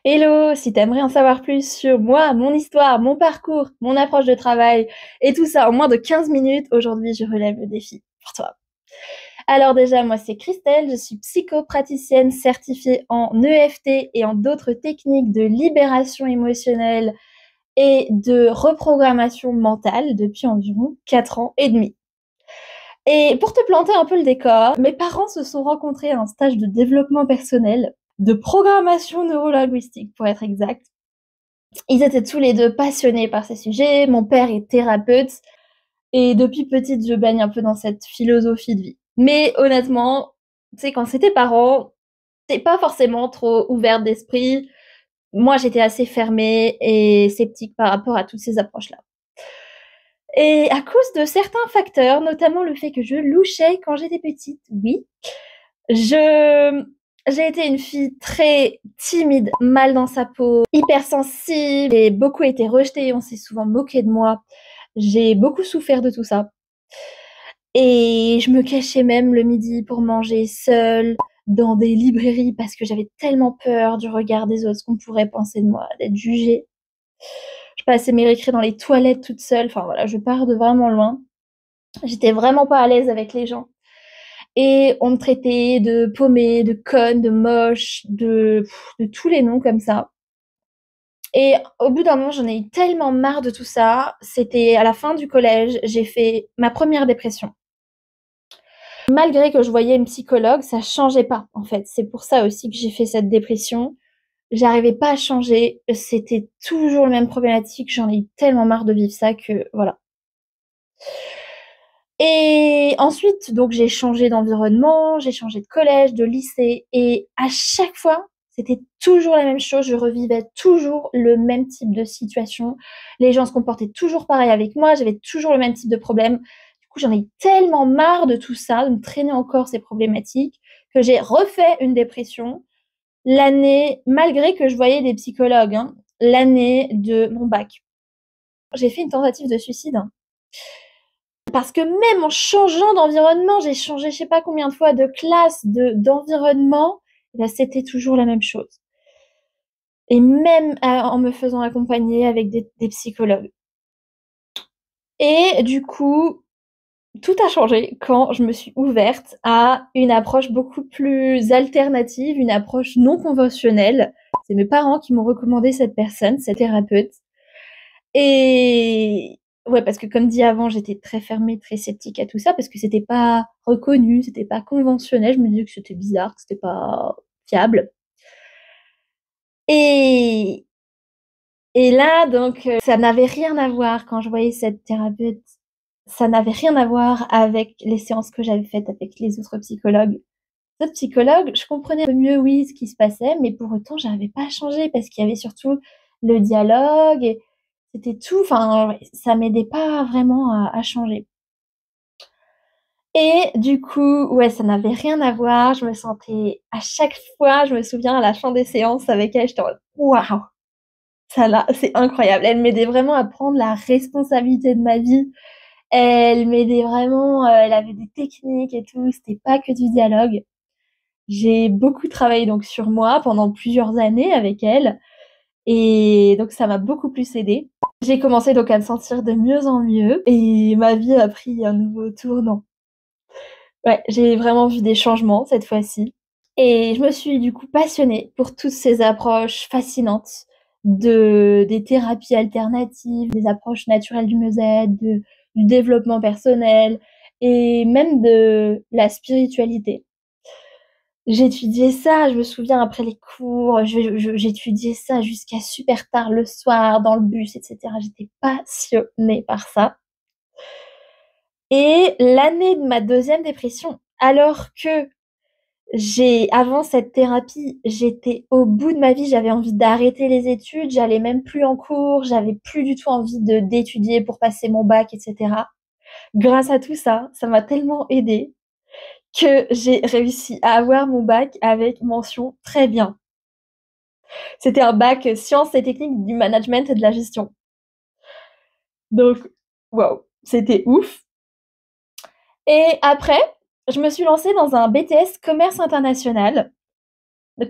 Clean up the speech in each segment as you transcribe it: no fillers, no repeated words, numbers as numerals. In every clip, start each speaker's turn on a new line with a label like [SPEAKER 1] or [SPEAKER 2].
[SPEAKER 1] Hello, si t'aimerais en savoir plus sur moi, mon histoire, mon parcours, mon approche de travail et tout ça en moins de 15 minutes, aujourd'hui je relève le défi pour toi. Alors déjà, moi c'est Christelle, je suis psychopraticienne certifiée en EFT et en d'autres techniques de libération émotionnelle et de reprogrammation mentale depuis environ 4 ans et demi. Et pour te planter un peu le décor, mes parents se sont rencontrés à un stage de développement personnel, de programmation neurolinguistique pour être exact. Ils étaient tous les 2 passionnés par ces sujets. Mon père est thérapeute et depuis petite, je baigne un peu dans cette philosophie de vie. Mais honnêtement, tu sais, quand c'est tes parents, tu es pas forcément trop ouverte d'esprit. Moi, j'étais assez fermée et sceptique par rapport à toutes ces approches-là. Et à cause de certains facteurs, notamment le fait que je louchais quand j'étais petite, oui, je j'ai été une fille très timide, mal dans sa peau, hypersensible, j'ai beaucoup été rejetée, on s'est souvent moqué de moi. J'ai beaucoup souffert de tout ça et je me cachais même le midi pour manger seule dans des librairies parce que j'avais tellement peur du regard des autres, ce qu'on pourrait penser de moi, d'être jugée. Je passais mes récrés dans les toilettes toute seule, enfin voilà, je pars de vraiment loin. J'étais vraiment pas à l'aise avec les gens. Et on me traitait de paumée, de conne, de moche, de tous les noms comme ça. Et au bout d'un moment, j'en ai eu tellement marre de tout ça. C'était à la fin du collège, j'ai fait ma première dépression. Malgré que je voyais une psychologue, ça changeait pas, en fait. C'est pour ça aussi que j'ai fait cette dépression. J'arrivais pas à changer. C'était toujours la même problématique. J'en ai eu tellement marre de vivre ça que voilà. Et ensuite, donc j'ai changé d'environnement, j'ai changé de collège, de lycée et à chaque fois, c'était toujours la même chose, je revivais toujours le même type de situation. Les gens se comportaient toujours pareil avec moi, j'avais toujours le même type de problème. Du coup, j'en ai tellement marre de tout ça, de me traîner encore ces problématiques, que j'ai refait une dépression l'année malgré que je voyais des psychologues, hein, l'année de mon bac. J'ai fait une tentative de suicide, hein. Parce que même en changeant d'environnement, j'ai changé je sais pas combien de fois de classe, d'environnement, et bah, c'était toujours la même chose. Et même en me faisant accompagner avec des psychologues. Et du coup, tout a changé quand je me suis ouverte à une approche beaucoup plus alternative, une approche non conventionnelle. C'est mes parents qui m'ont recommandé cette personne, cette thérapeute. Et ouais, parce que comme dit avant, j'étais très fermée, très sceptique à tout ça, parce que c'était pas reconnu, c'était pas conventionnel. Je me disais que c'était bizarre, que c'était pas fiable. Et et là, donc, ça n'avait rien à voir quand je voyais cette thérapeute, ça n'avait rien à voir avec les séances que j'avais faites avec les autres psychologues. Les autres psychologues, je comprenais un peu mieux, oui, ce qui se passait, mais pour autant, j'arrivais pas à changer parce qu'il y avait surtout le dialogue et c'était tout, enfin, ouais, ça m'aidait pas vraiment à changer. Et du coup, ouais, ça n'avait rien à voir. Je me sentais à chaque fois, je me souviens à la fin des séances avec elle, j'étais en mode: «Waouh, ça là, c'est incroyable». Elle m'aidait vraiment à prendre la responsabilité de ma vie. Elle m'aidait vraiment, elle avait des techniques et tout, c'était pas que du dialogue. J'ai beaucoup travaillé donc sur moi pendant plusieurs années avec elle et donc ça m'a beaucoup plus aidée. J'ai commencé donc à me sentir de mieux en mieux et ma vie a pris un nouveau tournant. Ouais, j'ai vraiment vu des changements cette fois-ci et je me suis du coup passionnée pour toutes ces approches fascinantes des thérapies alternatives, des approches naturelles du mieux-être, du développement personnel et même de la spiritualité. J'étudiais ça, je me souviens après les cours, j'étudiais ça jusqu'à super tard le soir, dans le bus et cetera. J'étais passionnée par ça et l'année de ma deuxième dépression, alors que avant cette thérapie, j'étais au bout de ma vie, j'avais envie d'arrêter les études, j'allais même plus en cours, j'avais plus du tout envie d'étudier pour passer mon bac et cetera. Grâce à tout ça, ça m'a tellement aidée que j'ai réussi à avoir mon bac avec mention très bien. C'était un bac sciences et techniques du management et de la gestion. Donc, waouh, c'était ouf. Et après, je me suis lancée dans un BTS commerce international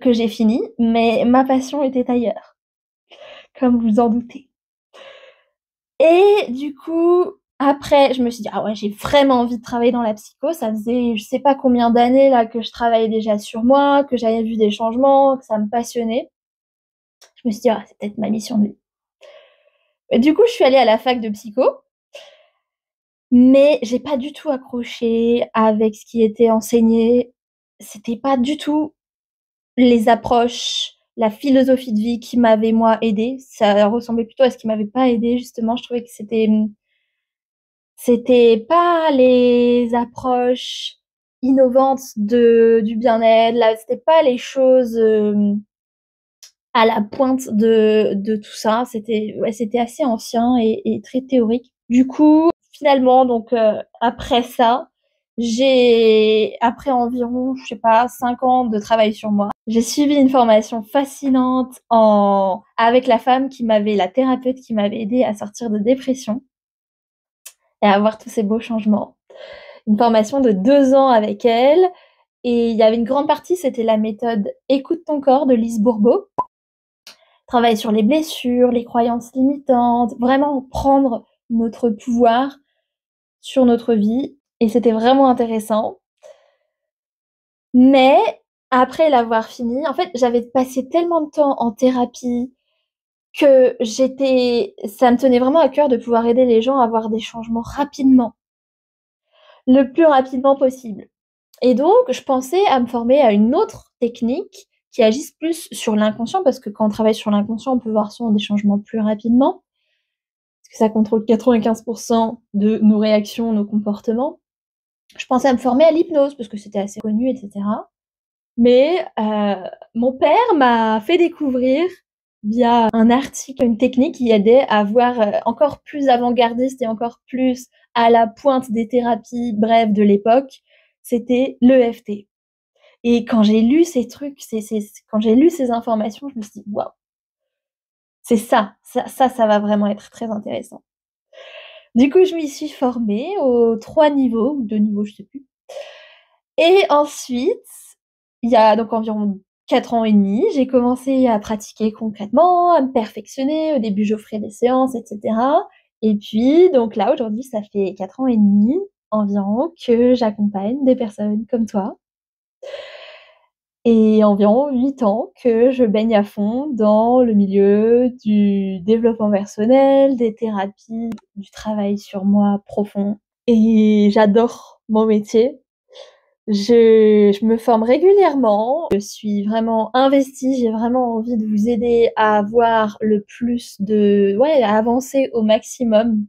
[SPEAKER 1] que j'ai fini, mais ma passion était ailleurs, comme vous en doutez. Et du coup, après, je me suis dit: «Ah ouais, j'ai vraiment envie de travailler dans la psycho». Ça faisait je sais pas combien d'années là que je travaillais déjà sur moi, que j'avais vu des changements, que ça me passionnait. Je me suis dit: «Ah, c'est peut-être ma mission de vie». Et du coup, je suis allée à la fac de psycho, mais j'ai pas du tout accroché avec ce qui était enseigné. C'était pas du tout les approches, la philosophie de vie qui m'avait moi aidée. Ça ressemblait plutôt à ce qui m'avait pas aidée justement. Je trouvais que c'était pas les approches innovantes du bien-être, là, c'était pas les choses, à la pointe de tout ça. C'était assez ancien et très théorique. Du coup, finalement donc après ça, après environ, je sais pas, 5 ans de travail sur moi, j'ai suivi une formation fascinante avec la thérapeute qui m'avait aidée à sortir de dépression et à avoir tous ces beaux changements. Une formation de 2 ans avec elle et il y avait une grande partie, c'était la méthode «Écoute ton corps» de Lise Bourbeau. Travailler sur les blessures, les croyances limitantes, vraiment prendre notre pouvoir sur notre vie et c'était vraiment intéressant. Mais après l'avoir fini, en fait, j'avais passé tellement de temps en thérapie que ça me tenait vraiment à cœur de pouvoir aider les gens à avoir des changements rapidement, le plus rapidement possible. Et donc, je pensais à me former à une autre technique qui agisse plus sur l'inconscient, parce que quand on travaille sur l'inconscient, on peut voir souvent des changements plus rapidement, parce que ça contrôle 95 de nos réactions, nos comportements. Je pensais à me former à l'hypnose, parce que c'était assez connu, et cetera. Mais mon père m'a fait découvrir, via un article, une technique qui aidait à voir, encore plus avant-gardiste et encore plus à la pointe des thérapies brèves de l'époque, c'était l'EFT. Et quand j'ai lu ces trucs, quand j'ai lu ces informations, je me suis dit: «Waouh, c'est ça va vraiment être très intéressant». Du coup, je m'y suis formée aux 3 niveaux ou 2 niveaux, je sais plus. Et ensuite, il y a donc environ 4 ans et demi, j'ai commencé à pratiquer concrètement, à me perfectionner. Au début, j'offrais des séances et cetera. Et puis donc là, aujourd'hui, ça fait 4 ans et demi environ que j'accompagne des personnes comme toi. Et environ 8 ans que je baigne à fond dans le milieu du développement personnel, des thérapies, du travail sur moi profond et j'adore mon métier. Je me forme régulièrement, je suis vraiment investie, j'ai vraiment envie de vous aider à avoir le plus à avancer au maximum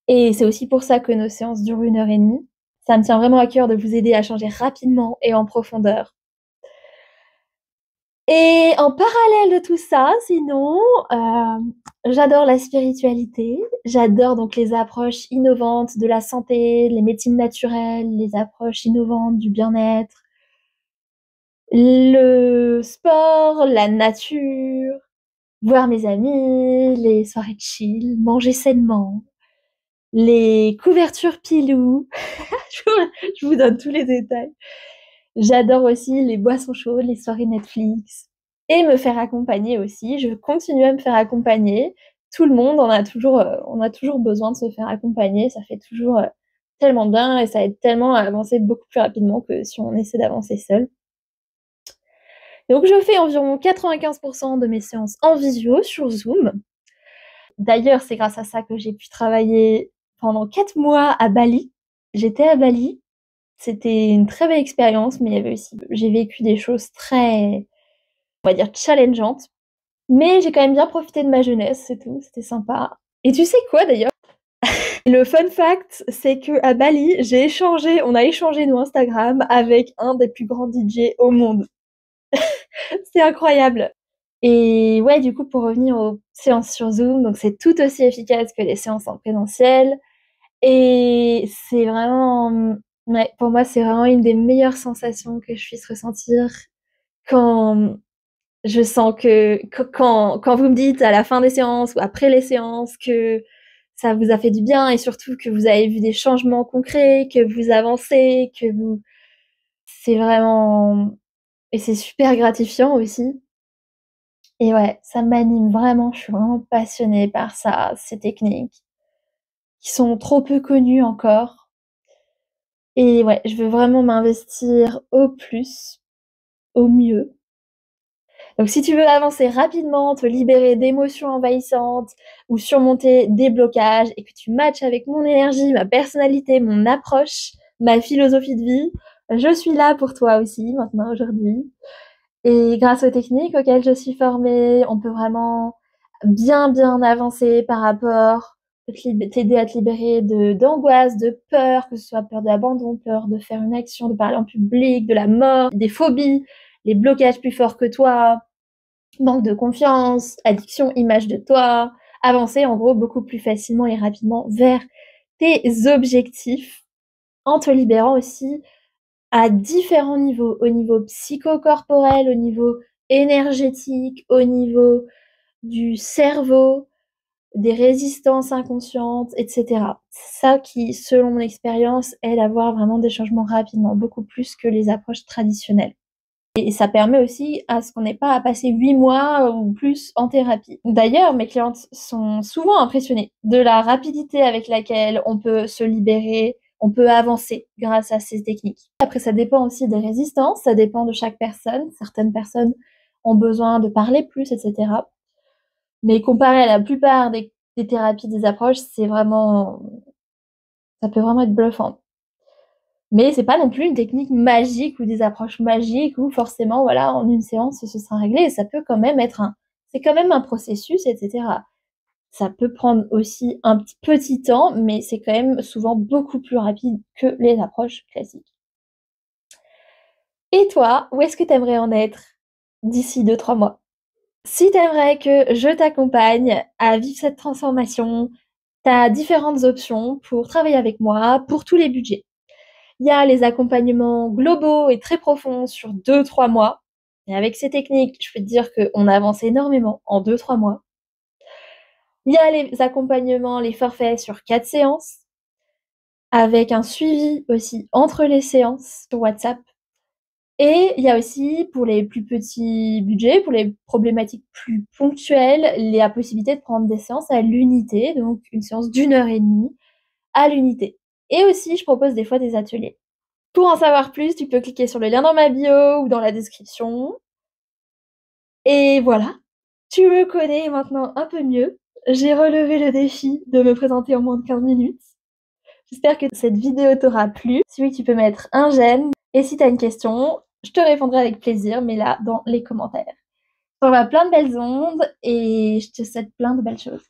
[SPEAKER 1] et c'est aussi pour ça que nos séances durent 1 heure et demie. Ça me tient vraiment à cœur de vous aider à changer rapidement et en profondeur. Et en parallèle de tout ça, sinon, j'adore la spiritualité, j'adore donc les approches innovantes de la santé, les médecines naturelles, les approches innovantes du bien-être, le sport, la nature, voir mes amis, les soirées chill, manger sainement, les couvertures pilou. Je vous donne tous les détails. J'adore aussi les boissons chaudes, les soirées Netflix et me faire accompagner aussi. Je continue à me faire accompagner. Tout le monde on a toujours besoin de se faire accompagner. Ça fait toujours, tellement bien et ça aide tellement à avancer beaucoup plus rapidement que si on essaie d'avancer seul. Donc je fais environ 95 de mes séances en visio sur Zoom. D'ailleurs, c'est grâce à ça que j'ai pu travailler pendant 4 mois à Bali. J'étais à Bali. C'était une très belle expérience, mais il y avait aussi j'ai vécu des choses très, on va dire, challengeantes, mais j'ai quand même bien profité de ma jeunesse, c'est tout, c'était sympa. Et tu sais quoi d'ailleurs? Le fun fact, c'est qu'à Bali, on a échangé nos Instagram avec un des plus grands DJ au monde. C'est incroyable. Et ouais, du coup, pour revenir aux séances sur Zoom, donc c'est tout aussi efficace que les séances en présentiel et c'est vraiment, ouais, pour moi, c'est vraiment une des meilleures sensations que je puisse ressentir quand je sens que quand vous me dites à la fin des séances ou après les séances que ça vous a fait du bien et surtout que vous avez vu des changements concrets, que vous avancez, c'est vraiment et c'est super gratifiant aussi et ouais, ça m'anime vraiment, je suis vraiment passionnée par ça, ces techniques qui sont trop peu connues encore et ouais, je veux vraiment m'investir au plus, au mieux. Donc si tu veux avancer rapidement, te libérer d'émotions envahissantes ou surmonter des blocages et que tu matches avec mon énergie, ma personnalité, mon approche, ma philosophie de vie, je suis là pour toi aussi maintenant aujourd'hui. Et grâce aux techniques auxquelles je suis formée, on peut vraiment bien avancer par rapport t'aider à te libérer d'angoisse, de peur, que ce soit peur de l'abandon, peur de faire une action, de parler en public, de la mort, des phobies, les blocages plus forts que toi, manque de confiance, addiction, image de toi, avancer en gros beaucoup plus facilement et rapidement vers tes objectifs en te libérant aussi à différents niveaux, au niveau psychocorporel, au niveau énergétique, au niveau du cerveau, des résistances inconscientes, et cetera. C'est ça qui, selon mon expérience, aide à voir vraiment des changements rapidement, beaucoup plus que les approches traditionnelles. Et ça permet aussi à ce qu'on n'ait pas à passer 8 mois ou plus en thérapie. D'ailleurs, mes clientes sont souvent impressionnées de la rapidité avec laquelle on peut se libérer, on peut avancer grâce à ces techniques. Après, ça dépend aussi des résistances, ça dépend de chaque personne. Certaines personnes ont besoin de parler plus, et cetera. Mais comparé à la plupart des thérapies, des approches, c'est vraiment ça peut vraiment être bluffant. Mais c'est pas non plus une technique magique ou des approches magiques où forcément, voilà, en une séance, ce sera réglé. Ça peut quand même être c'est quand même un processus, et cetera. Ça peut prendre aussi un petit temps, mais c'est quand même souvent beaucoup plus rapide que les approches classiques. Et toi, où est-ce que tu aimerais en être d'ici 2-3 mois? Si tu aimerais que je t'accompagne à vivre cette transformation, tu as différentes options pour travailler avec moi, pour tous les budgets. Il y a les accompagnements globaux et très profonds sur 2-3 mois et avec ces techniques, je peux te dire qu'on avance énormément en 2-3 mois. Il y a les accompagnements, les forfaits sur 4 séances avec un suivi aussi entre les séances sur WhatsApp et il y a aussi pour les plus petits budgets, pour les problématiques plus ponctuelles, la possibilité de prendre des séances à l'unité, donc une séance d'1 heure et demie à l'unité et aussi je propose des fois des ateliers. Pour en savoir plus, tu peux cliquer sur le lien dans ma bio ou dans la description. Et voilà, tu me connais maintenant un peu mieux. J'ai relevé le défi de me présenter en moins de 15 minutes. J'espère que cette vidéo t'aura plu. Si oui, tu peux mettre un j'aime et si tu as une question, je te répondrai avec plaisir, mais là, dans les commentaires. Je t'envoie plein de belles ondes et je te souhaite plein de belles choses.